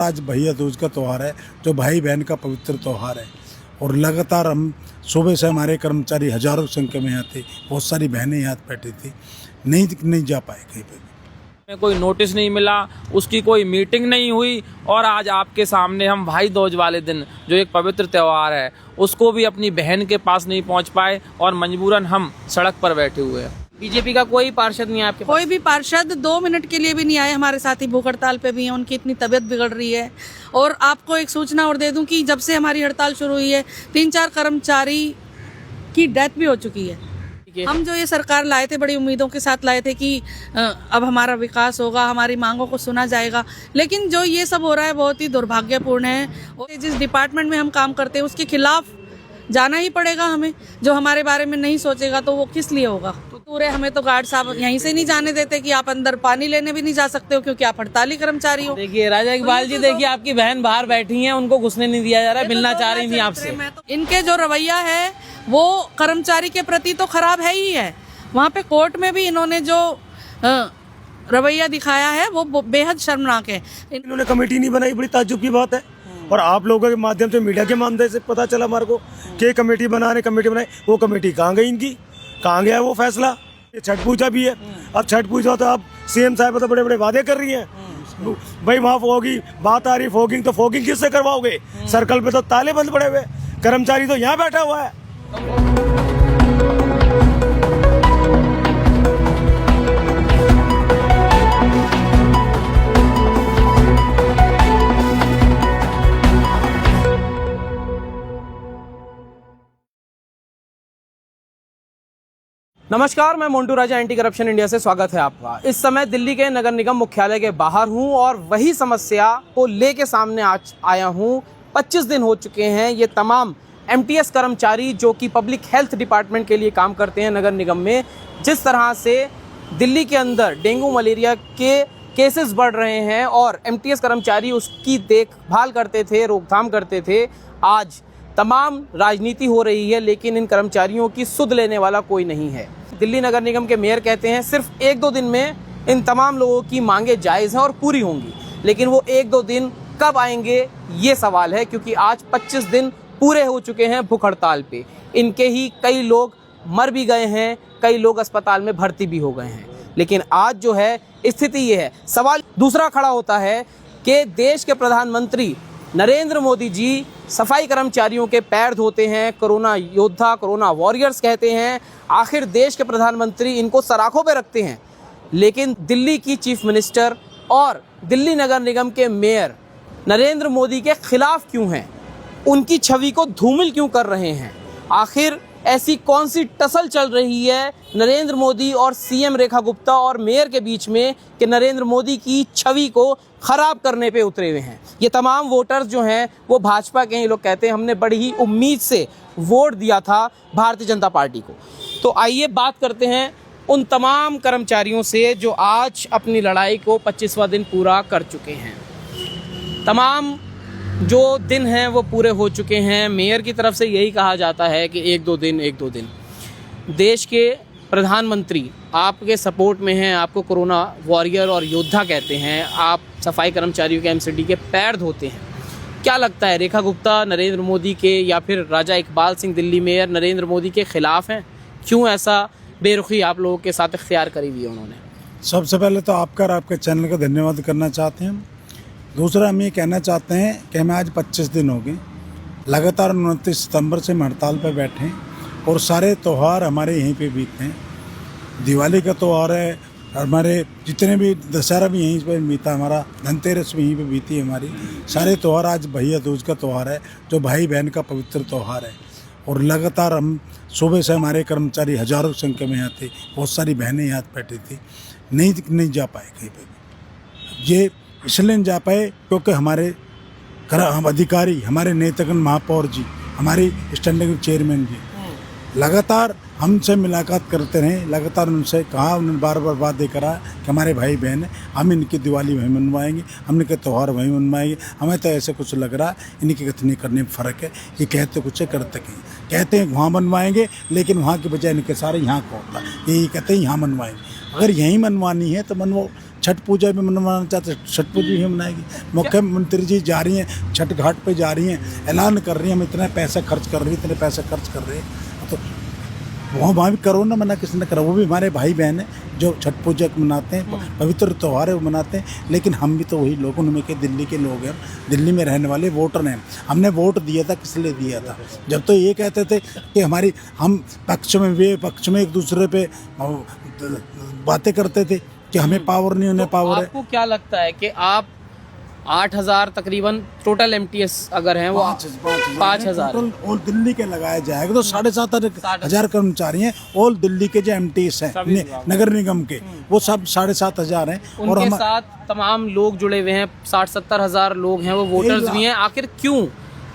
आज भैया दूज का त्यौहार है, जो भाई बहन का पवित्र त्यौहार है। और लगातार हम सुबह से हमारे कर्मचारी हजारों की संख्या में यहाँ थे, बहुत सारी बहनें यहाँ बैठी थी, नहीं जा पाए कहीं पे भी। कोई नोटिस नहीं मिला, उसकी कोई मीटिंग नहीं हुई और आज आपके सामने हम भाई दूज वाले दिन जो एक पवित्र त्यौहार है उसको भी अपनी बहन के पास नहीं पहुंच पाए और मजबूरन हम सड़क पर बैठे हुए हैं। बीजेपी का कोई पार्षद नहीं है आपके पास? कोई भी पार्षद 2 मिनट के लिए भी नहीं आए। हमारे साथी भूख हड़ताल पे भी हैं, उनकी इतनी तबीयत बिगड़ रही है। और आपको एक सूचना और दे दूं कि जब से हमारी हड़ताल शुरू हुई है 3-4 कर्मचारी की डेथ भी हो चुकी है। हम जो ये सरकार लाए थे बड़ी उम्मीदों के साथ लाए थे कि अब हमारा विकास होगा, हमारी मांगों को सुना जाएगा, लेकिन जो ये सब हो रहा है बहुत ही दुर्भाग्यपूर्ण है। और जिस डिपार्टमेंट में हम काम करते हैं उसके खिलाफ जाना ही पड़ेगा हमें। जो हमारे बारे में नहीं सोचेगा तो वो किस लिए होगा। पूरे हमें तो गार्ड साहब यहीं से नहीं जाने देते कि आप अंदर पानी लेने भी नहीं जा सकते हो क्योंकि आप हड़ताली कर्मचारी हो। देखिए राजा इकबाल जी, देखिए आपकी बहन बाहर बैठी हैं, उनको घुसने नहीं दिया जा रहा है, मिलना चाह रही थी आपसे। इनके जो रवैया है वो कर्मचारी के प्रति तो खराब है ही है। वहाँ पे कोर्ट में भी इन्होंने जो रवैया दिखाया है वो बेहद शर्मनाक है। इन्होंने कमेटी नहीं बनाई, बड़ी ताज्जुब की बात है। और आप लोगों के माध्यम से, मीडिया के माध्यम से पता चला हमारे को कि कमेटी बनाई। वो कमेटी कहाँ गई इनकी, कहाँ गया वो फैसला। ये छठ पूजा भी है, अब छठ पूजा तो अब सीएम साहब तो बड़े बड़े वादे कर रही हैं भाई वहाँ होगी, बात आ रही फोगिंग, तो फोगिंग किससे करवाओगे? सर्कल पे तो ताले बंद पड़े हुए, कर्मचारी तो यहाँ बैठा हुआ है। नमस्कार, मैं मोन्टू राजा, एंटी करप्शन इंडिया से स्वागत है आपका। इस समय दिल्ली के नगर निगम मुख्यालय के बाहर हूं और वही समस्या को लेके सामने आज आया हूं। 25 दिन हो चुके हैं ये तमाम एमटीएस कर्मचारी जो कि पब्लिक हेल्थ डिपार्टमेंट के लिए काम करते हैं नगर निगम में, जिस तरह से दिल्ली के अंदर डेंगू मलेरिया के केसेस बढ़ रहे हैं और एमटीएस कर्मचारी उसकी देखभाल करते थे, रोकथाम करते थे। आज तमाम राजनीति हो रही है लेकिन इन कर्मचारियों की सुध लेने वाला कोई नहीं है। दिल्ली नगर निगम के मेयर कहते हैं सिर्फ 1-2 दिन में इन तमाम लोगों की मांगे जायज़ हैं और पूरी होंगी, लेकिन वो 1-2 दिन कब आएंगे ये सवाल है, क्योंकि आज 25 दिन पूरे हो चुके हैं भूख हड़ताल पे। इनके ही कई लोग मर भी गए हैं, कई लोग अस्पताल में भर्ती भी हो गए हैं। लेकिन आज जो है स्थिति ये है। सवाल दूसरा खड़ा होता है कि देश के प्रधानमंत्री नरेंद्र मोदी जी सफाई कर्मचारियों के पैर धोते हैं, कोरोना योद्धा, कोरोना वॉरियर्स कहते हैं। आखिर देश के प्रधानमंत्री इनको सराखों पे रखते हैं, लेकिन दिल्ली की चीफ मिनिस्टर और दिल्ली नगर निगम के मेयर नरेंद्र मोदी के खिलाफ क्यों हैं? उनकी छवि को धूमिल क्यों कर रहे हैं? आखिर ऐसी कौन सी टसल चल रही है नरेंद्र मोदी और सीएम रेखा गुप्ता और मेयर के बीच में कि नरेंद्र मोदी की छवि को खराब करने पे उतरे हुए हैं? ये तमाम वोटर्स जो हैं वो भाजपा के, ये लोग कहते हैं हमने बड़ी ही उम्मीद से वोट दिया था भारतीय जनता पार्टी को। तो आइए बात करते हैं उन तमाम कर्मचारियों से जो आज अपनी लड़ाई को 25वां दिन पूरा कर चुके हैं। तमाम जो दिन हैं वो पूरे हो चुके हैं। मेयर की तरफ से यही कहा जाता है कि 1-2 दिन। देश के प्रधानमंत्री आपके सपोर्ट में हैं, आपको कोरोना वॉरियर और योद्धा कहते हैं, आप सफाई कर्मचारियों के एमसीडी के पैर धोते हैं। क्या लगता है, रेखा गुप्ता नरेंद्र मोदी के या फिर राजा इकबाल सिंह दिल्ली मेयर नरेंद्र मोदी के खिलाफ हैं? क्यों ऐसा बेरुखी आप लोगों के साथ इख्तियार करी हुई है उन्होंने? सबसे पहले तो आपका और आपके चैनल का धन्यवाद करना चाहते हैं। दूसरा हम ये कहना चाहते हैं कि हमें आज 25 दिन हो गए, लगातार 29 सितंबर से हम हड़ताल पर बैठे हैं और सारे त्यौहार हमारे यहीं पे बीते हैं। दिवाली का त्यौहार है, हमारे जितने भी दशहरा भी यहीं पर बीता, हमारा धनतेरस भी यहीं पे बीती है हमारी। सारे त्यौहार, आज भैया दूज का त्यौहार है जो भाई बहन का पवित्र त्यौहार है। और लगातार हम सुबह से हमारे कर्मचारी हजारों की संख्या में यहाँ थे, बहुत सारी बहनें यहाँ बैठी थी, नहीं जा पाए कहीं पे भी। ये इसलिए नहीं जा पाए क्योंकि हमारे हम अधिकारी, हमारे नेतागण, महापौर जी, हमारी स्टैंडिंग चेयरमैन जी लगातार हमसे मुलाकात करते रहे, लगातार उनसे कहा, उन्होंने बार बार वादे करा कि हमारे भाई बहन हैं, हम इनकी दिवाली वहीं मनवाएंगे, हम इनके त्यौहार वहीं मनवाएंगे। हमें तो ऐसे कुछ लग रहा है इनकी कथनी करने में फ़र्क है। ये कहते कुछ है, करते कहीं। कहते हैं वहाँ मनवाएंगे, लेकिन वहाँ के बजाय इनके सारे यहाँ को होता है। यही कहते हैं यहाँ मनवाएंगे। अगर यहीं मनवानी है तो छठ पूजा भी मनाना चाहते हैं, छठ पूजा भी मनाएगी। मुख्यमंत्री जी जा रही हैं छठ घाट पे, जा रही हैं, ऐलान कर रही हैं हम इतना पैसा खर्च कर रही हैं, इतने पैसा खर्च कर रहे हैं। तो वहाँ भी करो ना, मना किसने करा, वो भी हमारे भाई बहन हैं जो छठ पूजा मनाते हैं, पवित्र त्यौहार है वो मनाते हैं। लेकिन हम भी तो वही लोग, उनमें के दिल्ली के लोग हैं, दिल्ली में रहने वाले वोटर हैं। हमने वोट दिया था, किस लिए दिया था? जब तो ये कहते थे कि हमारी, हम पक्ष में वे पक्ष में एक दूसरे पे बातें करते थे कि हमें पावर नहीं, उन्हें पावर है। आपको क्या लगता है कि आप 8,000 तकरीबन टोटल MTS अगर हैं वो 5,000 ऑल दिल्ली के लगाया जाएगा तो 7,500 कर्मचारी हैं। ऑल दिल्ली के जो MTS हैं नगर निगम के, वो सब 7,500 हैं। और उनके साथ तमाम लोग जुड़े हुए हैं, 60-70 हज़ार लोग हैं, वो वोटर्स भी हैं। आखिर क्यों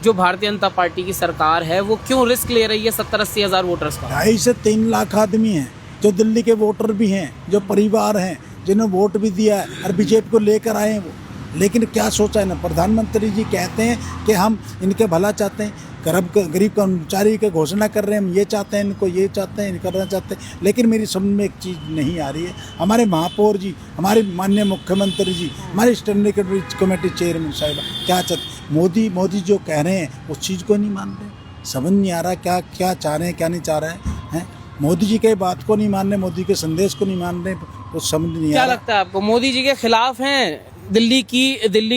जो भारतीय जनता पार्टी की सरकार है वो क्यों रिस्क ले रही है 70-80 हज़ार वोटर्स का? 2.5 से 3 लाख आदमी हैं जो दिल्ली के वोटर भी हैं, जो परिवार हैं, जिन्होंने वोट भी दिया है और बीजेपी को लेकर आए हैं वो। लेकिन क्या सोचा है ना, प्रधानमंत्री जी कहते हैं कि हम इनके भला चाहते हैं, गरीब कर्मचारी की घोषणा कर रहे हैं, हम ये चाहते हैं, इनको ये चाहते हैं, करना चाहते हैं। लेकिन मेरी समझ में एक चीज़ नहीं आ रही है, हमारे महापौर जी, हमारे माननीय मुख्यमंत्री जी, हमारे स्टैंडिंग कमेटी चेयरमैन साहिबा क्या चाहते, मोदी जो कह रहे हैं उस चीज़ को नहीं मान रहे। समझ नहीं आ रहा क्या चाह रहे हैं, क्या नहीं चाह रहे हैं। मोदी जी के बात को नहीं मान रहे, मोदी के संदेश को नहीं मान रहे, कुछ समझ नहीं आ रहा। क्या लगता है आपको, मोदी जी के खिलाफ हैं दिल्ली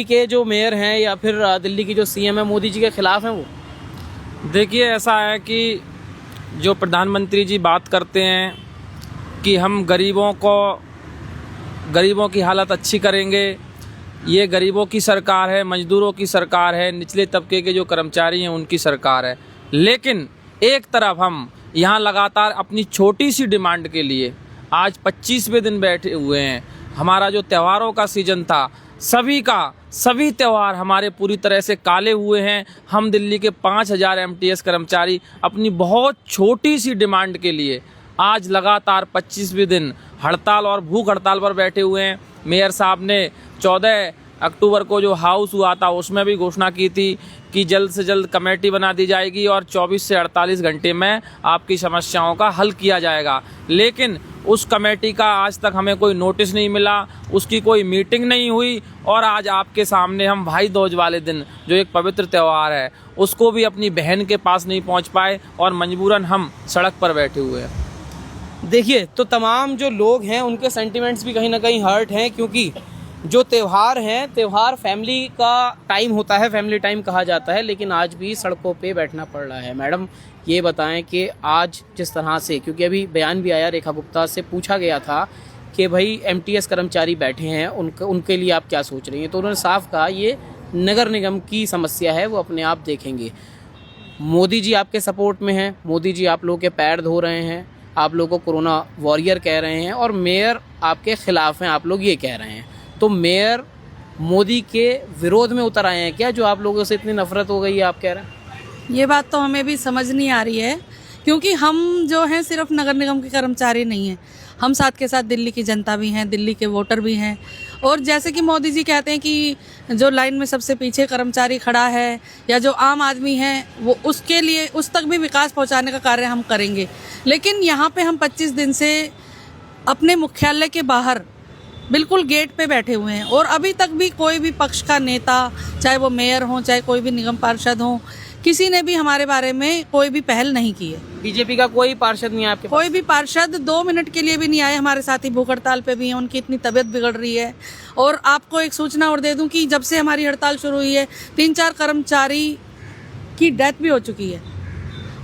के जो मेयर हैं या फिर दिल्ली की जो CM है, मोदी जी के खिलाफ हैं वो? देखिए, ऐसा है कि जो प्रधानमंत्री जी बात करते हैं कि हम गरीबों की हालत अच्छी करेंगे, ये गरीबों की सरकार है, मजदूरों की सरकार है, निचले तबके के जो कर्मचारी हैं उनकी सरकार है। लेकिन एक तरफ हम यहाँ लगातार अपनी छोटी सी डिमांड के लिए आज 25वें दिन बैठे हुए हैं। हमारा जो त्योहारों का सीज़न था, सभी त्यौहार हमारे पूरी तरह से काले हुए हैं। हम दिल्ली के 5,000 MTS कर्मचारी अपनी बहुत छोटी सी डिमांड के लिए आज लगातार 25वें दिन हड़ताल और भूख हड़ताल पर बैठे हुए हैं। मेयर साहब ने 14 अक्टूबर को जो हाउस हुआ था उसमें भी घोषणा की थी कि जल्द से जल्द कमेटी बना दी जाएगी और 24 से 48 घंटे में आपकी समस्याओं का हल किया जाएगा। लेकिन उस कमेटी का आज तक हमें कोई नोटिस नहीं मिला, उसकी कोई मीटिंग नहीं हुई। और आज आपके सामने हम भाई दूज वाले दिन, जो एक पवित्र त्यौहार है, उसको भी अपनी बहन के पास नहीं पहुंच पाए और मजबूरन हम सड़क पर बैठे हुए हैं। देखिए, तो तमाम जो लोग हैं उनके सेंटिमेंट्स भी कहीं ना कहीं हर्ट हैं, क्योंकि जो त्यौहार हैं, त्यौहार फैमिली का टाइम होता है, फैमिली टाइम कहा जाता है, लेकिन आज भी सड़कों पे बैठना पड़ रहा है। मैडम, ये बताएं कि आज जिस तरह से, क्योंकि अभी बयान भी आया, रेखा गुप्ता से पूछा गया था कि भाई MTS कर्मचारी बैठे हैं, उनके लिए आप क्या सोच रही हैं, तो उन्होंने साफ कहा ये नगर निगम की समस्या है, वो अपने आप देखेंगे। मोदी जी आपके सपोर्ट में हैं, मोदी जी आप लोगों के पैर धो रहे हैं, आप लोगों को कोरोना वॉरियर कह रहे हैं, और मेयर आपके खिलाफ हैं, आप लोग ये कह रहे हैं। तो मेयर मोदी के विरोध में उतर आए हैं क्या, जो आप लोगों से इतनी नफरत हो गई है, आप कह रहे हैं? ये बात तो हमें भी समझ नहीं आ रही है, क्योंकि हम जो हैं सिर्फ नगर निगम के कर्मचारी नहीं हैं, हम साथ के साथ दिल्ली की जनता भी हैं, दिल्ली के वोटर भी हैं। और जैसे कि मोदी जी कहते हैं कि जो लाइन में सबसे पीछे कर्मचारी खड़ा है या जो आम आदमी है, वो उसके लिए, उस तक भी विकास पहुंचाने का कार्य हम करेंगे। लेकिन यहाँ पे हम 25 दिन से अपने मुख्यालय के बाहर बिल्कुल गेट पे बैठे हुए हैं, और अभी तक भी कोई भी पक्ष का नेता, चाहे वो मेयर हो, चाहे कोई भी निगम पार्षद हो, किसी ने भी हमारे बारे में कोई भी पहल नहीं की है। बीजेपी का कोई पार्षद नहीं है आपके पास? कोई भी पार्षद 2 मिनट के लिए भी नहीं आए। हमारे साथी भूख हड़ताल पे भी हैं, उनकी इतनी तबीयत बिगड़ रही है। और आपको एक सूचना और दे दूं कि जब से हमारी हड़ताल शुरू हुई है, 3-4 कर्मचारी की डेथ भी हो चुकी है,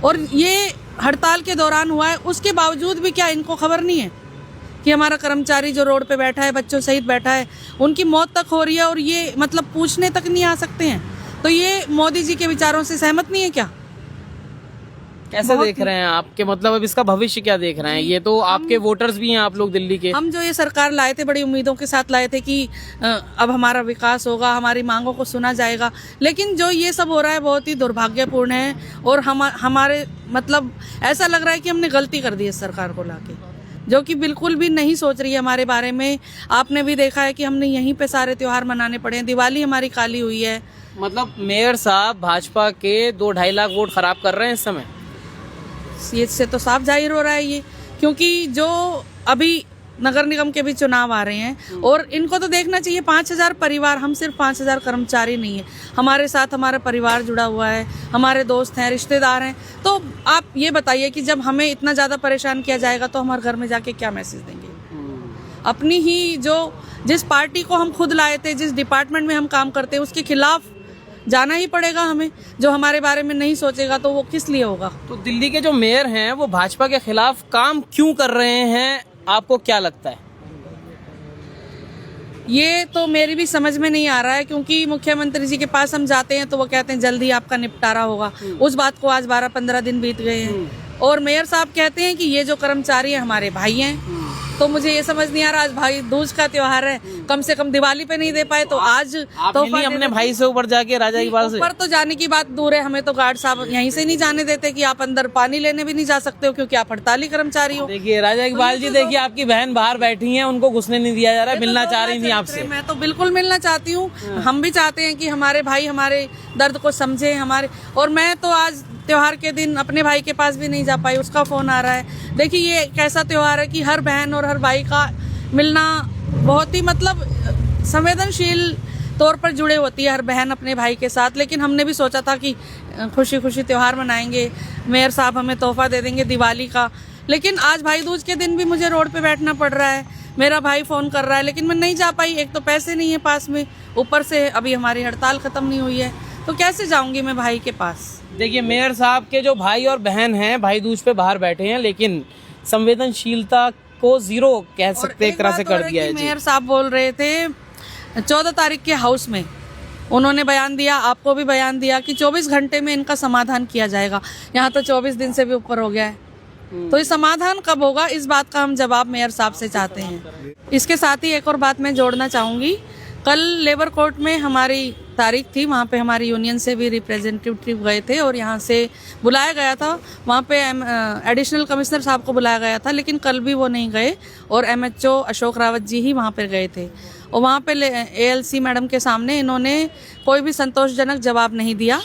और ये हड़ताल के दौरान हुआ है। उसके बावजूद भी क्या इनको खबर नहीं है कि हमारा कर्मचारी जो रोड पे बैठा है, बच्चों सहित बैठा है, उनकी मौत तक हो रही है, और ये मतलब पूछने तक नहीं आ सकते हैं? तो ये मोदी जी के विचारों से सहमत नहीं है क्या? कैसे देख रहे हैं आपके, मतलब अब इसका भविष्य क्या देख रहे हैं? ये तो आपके वोटर्स भी हैं, आप लोग दिल्ली के। हम जो ये सरकार लाए थे, बड़ी उम्मीदों के साथ लाए थे कि अब हमारा विकास होगा, हमारी मांगों को सुना जाएगा। लेकिन जो ये सब हो रहा है बहुत ही दुर्भाग्यपूर्ण है, और हमारे मतलब ऐसा लग रहा है कि हमने गलती कर दी है सरकार को लाके, जो कि बिल्कुल भी नहीं सोच रही है हमारे बारे में। आपने भी देखा है कि हमने यहीं पे सारे त्योहार मनाने पड़े हैं, दिवाली हमारी काली हुई है। मतलब मेयर साहब भाजपा के 2-2.5 लाख वोट खराब कर रहे हैं इस समय। ये से तो साफ जाहिर हो रहा है ये, क्योंकि जो अभी नगर निगम के भी चुनाव आ रहे हैं और इनको तो देखना चाहिए 5,000 परिवार, हम सिर्फ 5,000 कर्मचारी नहीं है, हमारे साथ हमारा परिवार जुड़ा हुआ है, हमारे दोस्त हैं, रिश्तेदार हैं। तो आप ये बताइए कि जब हमें इतना ज़्यादा परेशान किया जाएगा तो हमारे घर में जाके क्या मैसेज देंगे? अपनी ही जिस पार्टी को हम खुद लाए थे, जिस डिपार्टमेंट में हम काम करते हैं, उसके खिलाफ जाना ही पड़ेगा हमें। जो हमारे बारे में नहीं सोचेगा तो वो किस लिए होगा? तो दिल्ली के जो मेयर हैं वो भाजपा के खिलाफ काम क्यों कर रहे हैं, आपको क्या लगता है? ये तो मेरी भी समझ में नहीं आ रहा है, क्योंकि मुख्यमंत्री जी के पास हम जाते हैं तो वो कहते हैं जल्दी आपका निपटारा होगा। उस बात को आज 12-15 दिन बीत गए हैं और मेयर साहब कहते हैं कि ये जो कर्मचारी हैं हमारे भाई हैं। तो मुझे ये समझ नहीं आ रहा, आज भाई दूज का त्योहार है, कम से कम दिवाली पे नहीं दे पाए तो आज तो अपने भाई से ऊपर जाके राजा इकबाल से ऊपर तो जाने की बात दूर है, हमें तो गार्ड साहब यहीं से नहीं जाने देते कि आप अंदर पानी लेने भी नहीं जा सकते हो क्योंकि आप हड़ताली कर्मचारी हो। देखिए राजा इकबाल जी, देखिए आपकी बहन बाहर बैठी हैं, उनको घुसने नहीं दिया जा रहा है, मिलना चाह रही थी आपसे। मैं तो बिल्कुल मिलना चाहती हूँ, हम भी चाहते हैं कि हमारे भाई हमारे दर्द को समझे हमारे। और मैं तो आज त्योहार के दिन अपने भाई के पास भी नहीं जा पाई, उसका फोन आ रहा है। देखिए ये एक ऐसा त्योहार है कि हर बहन और हर भाई का मिलना बहुत ही मतलब संवेदनशील तौर पर जुड़े होती है हर बहन अपने भाई के साथ। लेकिन हमने भी सोचा था कि खुशी खुशी त्योहार मनाएंगे, मेयर साहब हमें तोहफा दे देंगे दिवाली का। लेकिन आज भाई दूज के दिन भी मुझे रोड पे बैठना पड़ रहा है, मेरा भाई फोन कर रहा है लेकिन मैं नहीं जा पाई। एक तो पैसे नहीं है पास में, ऊपर से अभी हमारी हड़ताल खत्म नहीं हुई है, तो कैसे जाऊंगी मैं भाई के पास? देखिए मेयर साहब के जो भाई और बहन हैं भाई दूज पे बाहर बैठे हैं, लेकिन संवेदनशीलता को जीरो कह सकते एक तरह से कर दिया है। मेयर साहब बोल रहे थे 14 तारीख के हाउस में, उन्होंने बयान दिया, आपको भी बयान दिया कि 24 घंटे में इनका समाधान किया जाएगा। यहाँ तो 24 दिन से भी ऊपर हो गया है। तो ये समाधान कब होगा, इस बात का हम जवाब मेयर साहब से चाहते हैं। इसके साथ ही एक और बात मैं जोड़ना चाहूँगी, कल लेबर कोर्ट में हमारी तारीख थी, वहाँ पे हमारी यूनियन से भी रिप्रेजेंटेटिव गए थे और यहाँ से बुलाया गया था। वहाँ पे एडिशनल कमिश्नर साहब को बुलाया गया था, लेकिन कल भी वो नहीं गए और MHO अशोक रावत जी ही वहाँ पर गए थे। और वहाँ पे ALC मैडम के सामने इन्होंने कोई भी संतोषजनक जवाब नहीं दिया।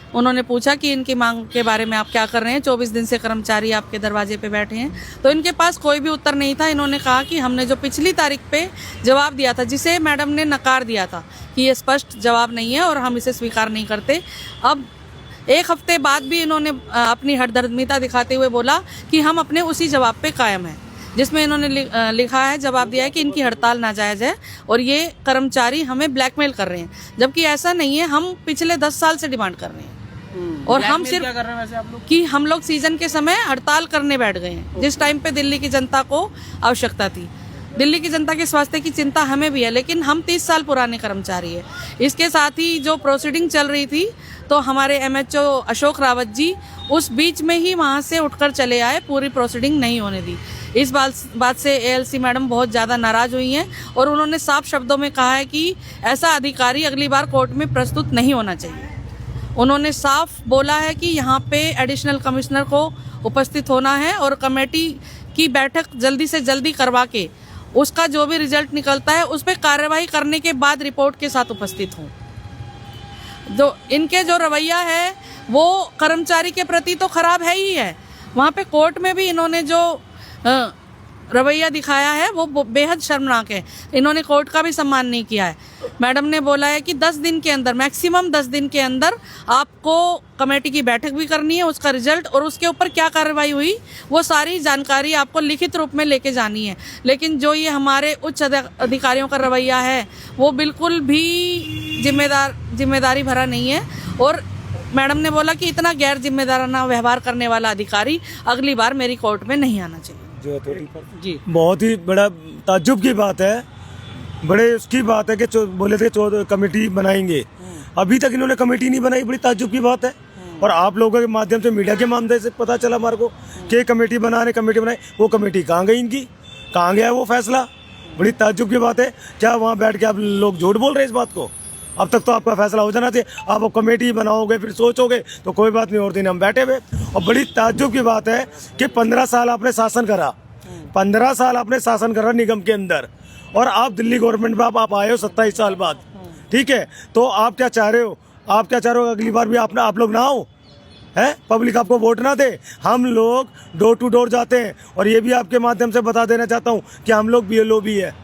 उन्होंने पूछा कि इनकी मांग के बारे में आप क्या कर रहे हैं, 24 दिन से कर्मचारी आपके दरवाजे पे बैठे हैं, तो इनके पास कोई भी उत्तर नहीं था। इन्होंने कहा कि हमने जो पिछली तारीख पे जवाब दिया था, जिसे मैडम ने नकार दिया था कि ये स्पष्ट जवाब नहीं है और हम इसे स्वीकार नहीं करते, अब एक हफ्ते बाद भी इन्होंने अपनी हठधर्मिता दिखाते हुए बोला कि हम अपने उसी जवाब पे कायम हैं, जिसमें इन्होंने लिखा है, जवाब दिया है कि इनकी हड़ताल नाजायज़ है और ये कर्मचारी हमें ब्लैकमेल कर रहे हैं, जबकि ऐसा नहीं है। हम पिछले 10 साल से डिमांड कर रहे हैं और हम सिर्फ क्या कर रहे हैं वैसे आप लोग? कि हम लोग सीजन के समय हड़ताल करने बैठ गए हैं, जिस टाइम पे दिल्ली की जनता को आवश्यकता थी। दिल्ली की जनता के स्वास्थ्य की चिंता हमें भी है, लेकिन हम 30 साल पुराने कर्मचारी है। इसके साथ ही जो प्रोसीडिंग चल रही थी, तो हमारे MHO अशोक रावत जी उस बीच में ही वहाँ से उठकर चले आए, पूरी प्रोसीडिंग नहीं होने दी। इस बात से ALC मैडम बहुत ज़्यादा नाराज़ हुई हैं और उन्होंने साफ शब्दों में कहा है कि ऐसा अधिकारी अगली बार कोर्ट में प्रस्तुत नहीं होना चाहिए। उन्होंने साफ बोला है कि यहाँ पे एडिशनल कमिश्नर को उपस्थित होना है और कमेटी की बैठक जल्दी से जल्दी करवा के उसका जो भी रिजल्ट निकलता है उस पर कार्रवाई करने के बाद रिपोर्ट के साथ उपस्थित हों। जो इनके जो रवैया है वो कर्मचारी के प्रति तो खराब है ही है, वहाँ पे कोर्ट में भी इन्होंने जो रवैया दिखाया है वो बेहद शर्मनाक है। इन्होंने कोर्ट का भी सम्मान नहीं किया है। मैडम ने बोला है कि 10 दिन के अंदर, मैक्सिमम 10 दिन के अंदर आपको कमेटी की बैठक भी करनी है, उसका रिजल्ट और उसके ऊपर क्या कार्रवाई हुई वो सारी जानकारी आपको लिखित रूप में लेके जानी है। लेकिन जो ये हमारे उच्च अधिकारियों का रवैया है वो बिल्कुल भी जिम्मेदारी भरा नहीं है। और मैडम ने बोला कि इतना गैर जिम्मेदाराना व्यवहार करने वाला अधिकारी अगली बार मेरी कोर्ट में नहीं आना चाहिए। जी बहुत ही बड़ा ताज्जुब की बात है, बड़े उसकी बात है कि बोले थे कमेटी बनाएंगे, अभी तक इन्होंने कमेटी नहीं बनाई, बड़ी ताज्जुब की बात है। और आप लोगों के माध्यम से, मीडिया के माध्यम से पता चला हमारे को कि कमेटी बनाई, वो कमेटी कहाँ गई इनकी, कहाँ गया वो फैसला? बड़ी ताज्जुब की बात है। क्या वहाँ बैठ के आप लोग झूठ बोल रहे हैं इस बात को? अब तक तो आपका फैसला हो जाना चाहिए। आप कमेटी बनाओगे फिर सोचोगे तो कोई बात नहीं, और दिन हम बैठे हुए। और बड़ी ताज्जुब की बात है कि 15 साल आपने शासन करा, 15 साल आपने शासन करा निगम के अंदर, और आप दिल्ली गवर्नमेंट में आप आए हो 27 साल बाद, ठीक है? तो आप क्या चाह रहे हो? आप क्या चाह रहे हो अगली बार भी आप लोग ना हो? है, पब्लिक आपको वोट ना दे। हम लोग डोर टू डोर जाते हैं, और ये भी आपके माध्यम से बता देना चाहता हूँ कि हम लोग BLO भी है,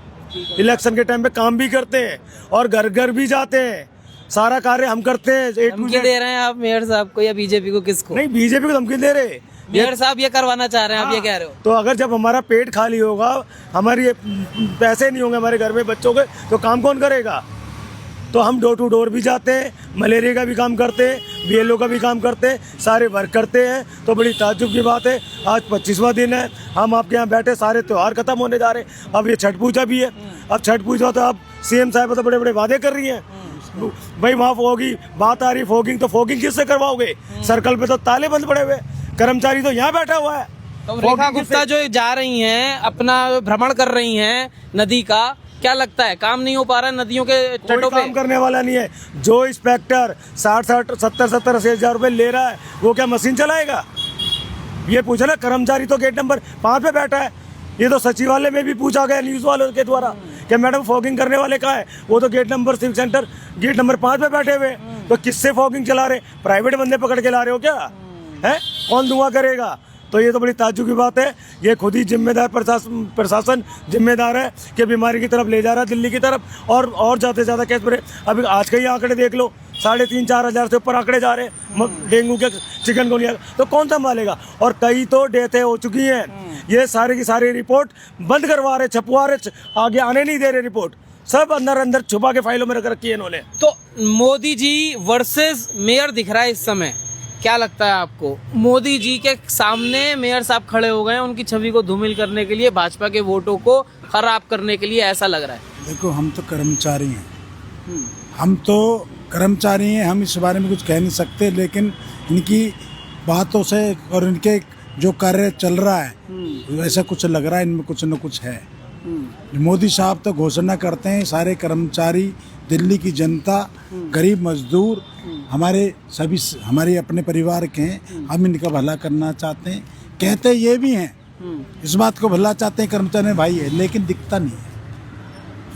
इलेक्शन के टाइम पे काम भी करते हैं और घर घर भी जाते हैं, सारा कार्य हम करते हैं। धमकी दे रहे हैं आप मेयर साहब को या बीजेपी को, किसको? नहीं, बीजेपी को धमकी दे रहे, मेयर साहब ये करवाना चाह रहे हैं, आप ये कह रहे हो? तो अगर जब हमारा पेट खाली होगा, हमारी पैसे नहीं होंगे हमारे घर में बच्चों के, तो काम कौन करेगा? तो हम डोर टू डोर भी जाते हैं, मलेरिया का भी काम करते हैं, BLO का भी काम करते हैं, सारे वर्क करते हैं। तो बड़ी ताज्जुब की बात है, आज 25वां दिन है, हम आपके यहाँ बैठे, सारे त्यौहार खत्म होने जा रहे हैं। अब ये छठ पूजा भी है, अब छठ पूजा तो अब CM साहब तो बड़े बड़े वादे कर रही हैं भाई, वहाँ होगी, बात आ रही फोगिंग, तो फोगिंग किससे करवाओगे? सर्कल पे तो ताले बंद पड़े हुए, कर्मचारी तो यहाँ बैठा हुआ है। तो रेखा गुप्ता जो जा रही हैं, अपना भ्रमण कर रही हैं नदी का, क्या लगता है काम नहीं हो पा रहा है नदियों के तटों पे? काम करने वाला नहीं है। जो इंस्पेक्टर 60-70 हजार रुपए ले रहा है, वो क्या मशीन चलाएगा? ये पूछा ना, कर्मचारी तो गेट नंबर 5 पे बैठा है। ये तो सचिवालय में भी पूछा गया न्यूज वालों के द्वारा कि मैडम फॉगिंग करने वाले कहाँ है? वो तो gate number civic centre gate number 5 पे बैठे हुए। तो किससे फॉगिंग चला रहे? प्राइवेट बंदे पकड़ के ला रहे हो क्या? है, कौन धुआं करेगा? तो ये तो बड़ी ताज्जुब की बात है। ये खुद ही जिम्मेदार प्रशासन जिम्मेदार है कि बीमारी की तरफ ले जा रहा है, दिल्ली की तरफ, और ज़्यादा से ज़्यादा केस बढ़े। अभी आज के ही आंकड़े देख लो, 3,500-4 हजार से ऊपर आंकड़े जा रहे हैं डेंगू के, चिकनगुनिया। तो कौन संभालेगा? और कई तो डेथें हो चुकी हैं। ये सारी की सारी रिपोर्ट बंद करवा रहे, छपवा रहे, आगे आने नहीं दे रहे रिपोर्ट, सब अंदर अंदर छुपा के फाइलों में रख रखी है इन्होंने। तो मोदी जी वर्सेस मेयर दिख रहा है इस समय, क्या लगता है आपको? मोदी जी के सामने मेयर साहब खड़े हो गए हैं उनकी छवि को धूमिल करने के लिए, भाजपा के वोटों को खराब करने के लिए, ऐसा लग रहा है। देखो, हम तो कर्मचारी हैं, हम तो कर्मचारी हैं, हम इस बारे में कुछ कह नहीं सकते, लेकिन इनकी बातों से और इनके जो कार्य चल रहा है वैसा कुछ लग रहा है इनमें कुछ न कुछ है। मोदी साहब तो घोषणा करते हैं, सारे कर्मचारी, दिल्ली की जनता, गरीब मजदूर, हमारे सभी हमारे अपने परिवार के हैं, हम इनका भला करना चाहते हैं, कहते ये भी हैं, इस बात को भला चाहते हैं कर्मचारी भाई है, लेकिन दिखता नहीं है।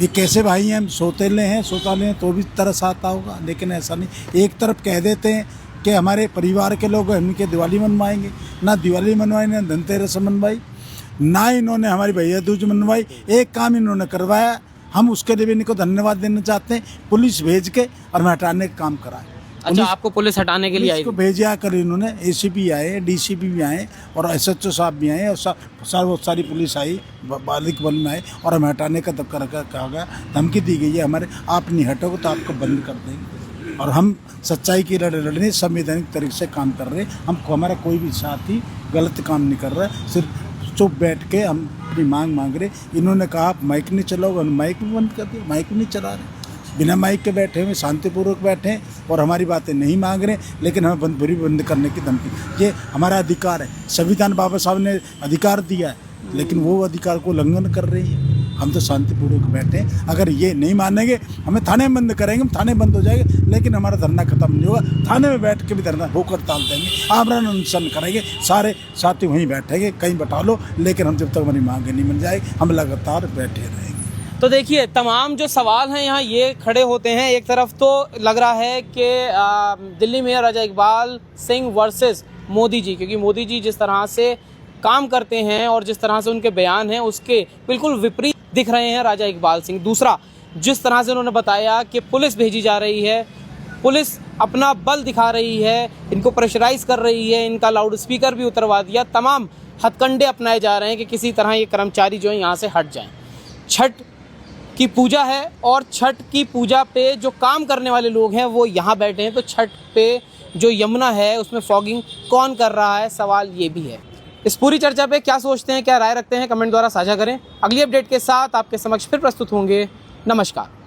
ये कैसे भाई हैं? हम सोतेले हैं तो भी तरस आता होगा, लेकिन ऐसा नहीं। एक तरफ कह देते हैं कि हमारे परिवार के लोग इनके दिवाली मनवाएंगे, ना दिवाली मनवाई, ना धनतेरस मनवाई, ना इन्होंने हमारी भैया दूज मनवाई। एक काम इन्होंने करवाया, हम उसके लिए भी इनको धन्यवाद देना चाहते हैं, पुलिस भेज के और हटाने का काम कराए। अच्छा, आपको पुलिस हटाने के लिए आई? इसको भेजा कर इन्होंने, ACP आए, DCP भी आए और SHO साहब भी आए, और बहुत सारी पुलिस आई, बालिक बल में आए, और हम हटाने का कहा गया, धमकी दी गई है हमारे, आप नहीं हटोगे तो आपको बंद कर देंगे। और हम सच्चाई की लड़ने संवैधानिक तरीके से काम कर रहे हैं। हमारा कोई भी साथी गलत काम नहीं कर रहा है, सिर्फ चुप बैठ के हम अपनी मांग रहे। इन्होंने कहा आप माइक नहीं चलाओगे, माइक भी बंद कर दिया, माइक भी नहीं चला रहे, बिना माइक के बैठे हुए, शांतिपूर्वक बैठे हैं और हमारी बातें नहीं मांग रहे, लेकिन हमें बंद करने की धमकी। ये हमारा अधिकार है, संविधान बाबा साहब ने अधिकार दिया है, लेकिन वो अधिकार को उल्लंघन कर रही है। हम तो शांतिपूर्वक बैठे हैं, अगर ये नहीं मानेंगे हमें थाने में बंद करेंगे, हम थाने बंद हो जाएंगे, लेकिन हमारा धरना खत्म नहीं होगा। थाने में बैठ के भी धरना भूख हड़ताल देंगे, आमरण अनशन करेंगे, सारे साथी वहीं बैठेंगे, कहीं बैठा लो, लेकिन हम जब तक हमारी मांगे नहीं मिल जाएगी हम लगातार बैठे रहेंगे। तो देखिए, तमाम जो सवाल हैं यहाँ ये खड़े होते हैं। एक तरफ तो लग रहा है कि दिल्ली मेयर राजा इकबाल सिंह वर्सेस मोदी जी, क्योंकि मोदी जी जिस तरह से काम करते हैं और जिस तरह से उनके बयान हैं उसके बिल्कुल विपरीत दिख रहे हैं राजा इकबाल सिंह। दूसरा, जिस तरह से उन्होंने बताया कि पुलिस भेजी जा रही है, पुलिस अपना बल दिखा रही है, इनको प्रेशराइज कर रही है, इनका लाउड स्पीकर भी उतरवा दिया, तमाम हथकंडे अपनाए जा रहे हैं कि किसी तरह ये कर्मचारी जो है यहाँ से हट जाएं। छठ की पूजा है और छठ की पूजा पे जो काम करने वाले लोग हैं वो यहाँ बैठे हैं, तो छठ पे जो यमुना है उसमें फॉगिंग कौन कर रहा है, सवाल ये भी है। इस पूरी चर्चा पे क्या सोचते हैं, क्या राय रखते हैं, कमेंट द्वारा साझा करें। अगली अपडेट के साथ आपके समक्ष फिर प्रस्तुत होंगे। नमस्कार।